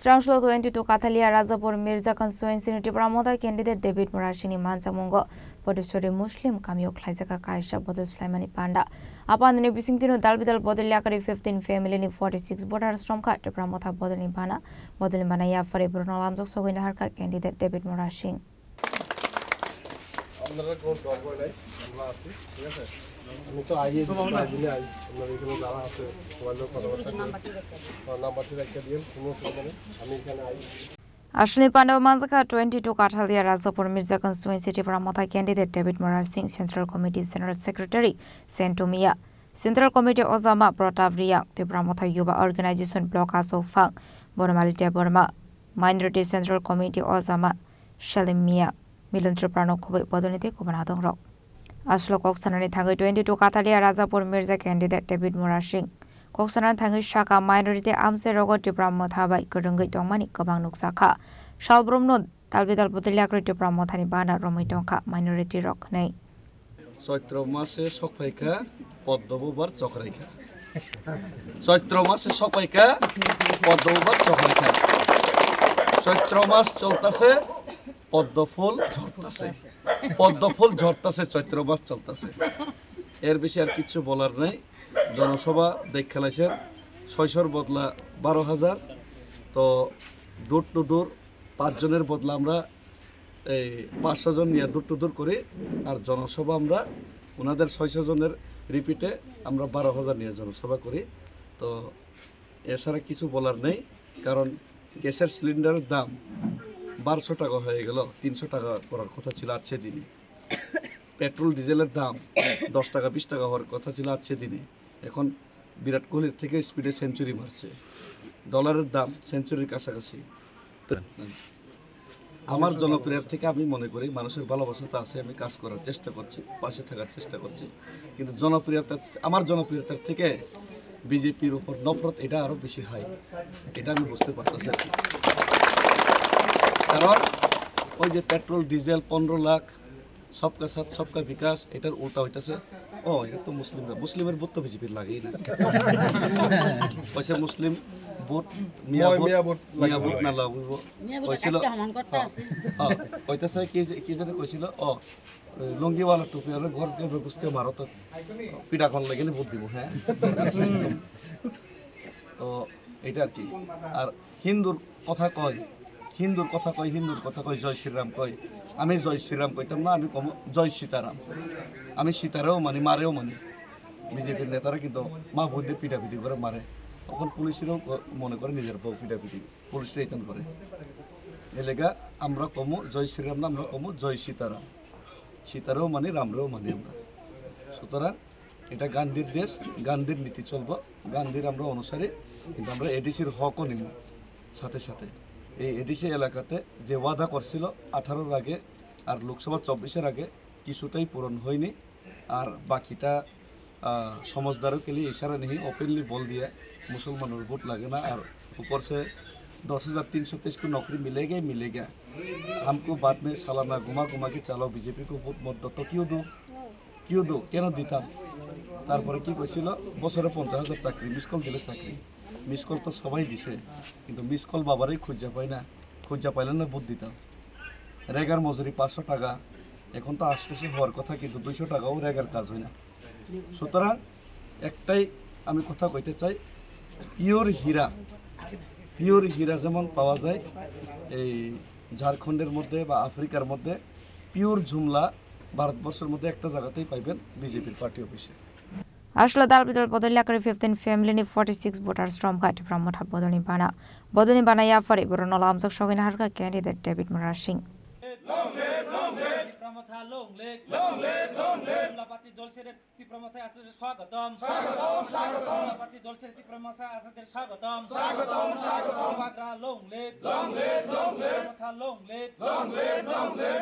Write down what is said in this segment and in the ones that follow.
Strangshol 22 Kathalia Razapur Mirza constituency Pramota candidate David Morashini Mansamungo Podusori Muslim Kamyo Klaisaka Kaisha Bodul Slimani Panda. Upon the Bisingtino Dalbidal Bodiliakari 15 family 46 borders from Kat to Pramota Bodolimbana, Bodolimbana for a Bruno Lamzo so in Harka candidate David Morashing. Ashni Pandava Manzaka 22 Kathalia Razapur Mirza constituency Pramota candidate David Morashing Central Committee General Secretary Sentumia Central Committee Ozama Protavria the Pramota Yuba Organization Block Asofang Bonamalite Burma Minority Central Committee Ozama Shalimia Milantroprano Kobe Bodonite Kobanadong Rock Ashlo Koksanani Tango 22 Kathalia Razapur Mirza candidate David Morashing Koksanan Tango Shaka Minority Amse Rogo to Pramotaba Kurungi Domani Kabang Nuksaka Shalbrumno Talbidal Bodiliakri to Pramotani Bana Romitonka Minority Rock Nay Soitromase Sokaika Podobar Sokaika Soitromase Sokaika Podobar Sokaika Soitromas Choltase Podoful Jhortase Soitromas Choltase এর বেশি আর কিছু বলার নাই জনসভা দেখ খেলাইছেন 600 বদলা 12000 তো দূর টু দূর 5 জনের বদলা আমরা এই 500 জন নিয়ে দূর টু দূর করি আর জনসভা আমরা ওনাদের 600 জনের রিপিটে আমরা 12000 নিয়ে জনসভা করি তো এছাড়া কিছু বলার নেই কারণ গ্যাসের সিলিন্ডারের দাম 1200 টাকা হয়ে গেল 300 টাকা করার কথা ছিল আজকে দিনে পেট্রোল ডিজেলের দাম 10 টাকা 20 টাকা হওয়ার কথা ছিল আজকে দিনে এখন বিরাট কোহলির থেকে স্পিডে সেঞ্চুরি মারছে ডলারের দাম সেঞ্চুরির কাছাকাছি আমার জনপ্রিয়তার থেকে আমি মনে করি মানুষের ভালোবাসাটা আছে আমি কাজ করার চেষ্টা করছি পাশে থাকার চেষ্টা করছি কিন্তু জনপ্রিয়তা আমার জনপ্রিয়তার থেকে বিজেপির উপর নফরত এটা আরো বেশি হাই এটা আমি বুঝতে পারতেছি কারণ ওই যে পেট্রোল ডিজেল 15 লাখ सबका साथ सबका विकास एटार उल्टा হইতাছে ও এটা তো মুসলিমের ভোট তো বিজেপির লাগেই না কইছে মুসলিম ভোট মিয়া ভোট না লাগব কইছিল কইতাছে কি জানে কইছিল ও লুঙ্গিওয়ালা টুপি আর ঘরকে বেগুসকে মারো তো পিটা কোন লাগেনি ভোট দিব হ্যাঁ তো এটা আর কি আর হিন্দুর কথা কয় হিন্দুর কথা কয় জয় শ্রীরাম কয় আমি জয় শ্রীরাম কইতাম না আমি কম জয় সীতারাম আমি সীতারাও মানি মারেও মানি বিজেপির নেতারা কিন্তু মা বউদের পিটাপিটি করে মারে তখন পুলিশেরও মনে করে নিজের বউ পিটাপিটি পুলিশরা এইতান করে এলাকা আমরা কম জয় শ্রীরাম না আমরা কম জয় সীতারাম সীতারাও মানি রামরাও মানি আমরা সুতরাং এটা গান্ধীর দেশ গান্ধীর নীতি চলবো গান্ধীর আমরা অনুসারে কিন্তু আমরা এডিসির হকও নিব সাথে সাথে এই এডিসি এলাকাতে যে ওয়াদা করছিল 18 এর আগে আর লোকসভা 24 এর আগে কিছুটাই পূরণ হয়নি আর বাকিটা समझदारों के लिए इशारा नहीं ओपनली बोल दिया मुसलमानों को वोट लगेगा और ऊपर से 10,323 को नौकरी मिलेगा ही मिलेगा हमको बाद में सालाना घुमा के चलो बीजेपी को वोट मत दो तो क्यों दो क्या दिता তারপরে কি কইছিল বছরে 50,000 চাকরি মিস কল দিলে চাকরি মিস কল তো সবাই দিছে কিন্তু মিস কল বাবারই খুঁজে পাইলেন না ভোট দিতাম রেগার মজুরি 500 টাকা এখন তো আসতেছে হওয়ার কথা কিন্তু 200 টাকাও রেগার কাজ হয় না সুতরাং একটাই আমি কথা কইতে চাই পিওর হীরা যেমন পাওয়া যায় এই ঝাড়খণ্ডের মধ্যে বা আফ্রিকার মধ্যে পিওর জুমলা ভারতবর্ষের মধ্যে একটা জায়গাতেই পাইবেন বিজেপির পার্টি অফিসে Ashla Dalbidal Bodoliakari 15 family 46 voters from Kat from Motha Bodoni Bana ya for Bruno Lamzo showing Harka candidate David Morashing. Long leg, Lapati Dolce Tipromata as a Swagatom, Lapati Dolce Tipromasa as a Shagatom, Wagra long leg, Ramata long leg,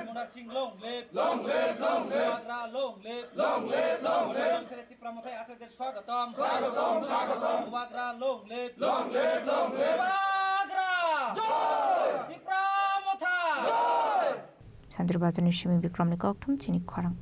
Monasing long leg, Wagra long leg, Dolce Tipromata as a Swagatom, Wagra long leg, Wagra Tipromata. Sandra Bazan Shimi Bikram Nikoktum, Chini Korang.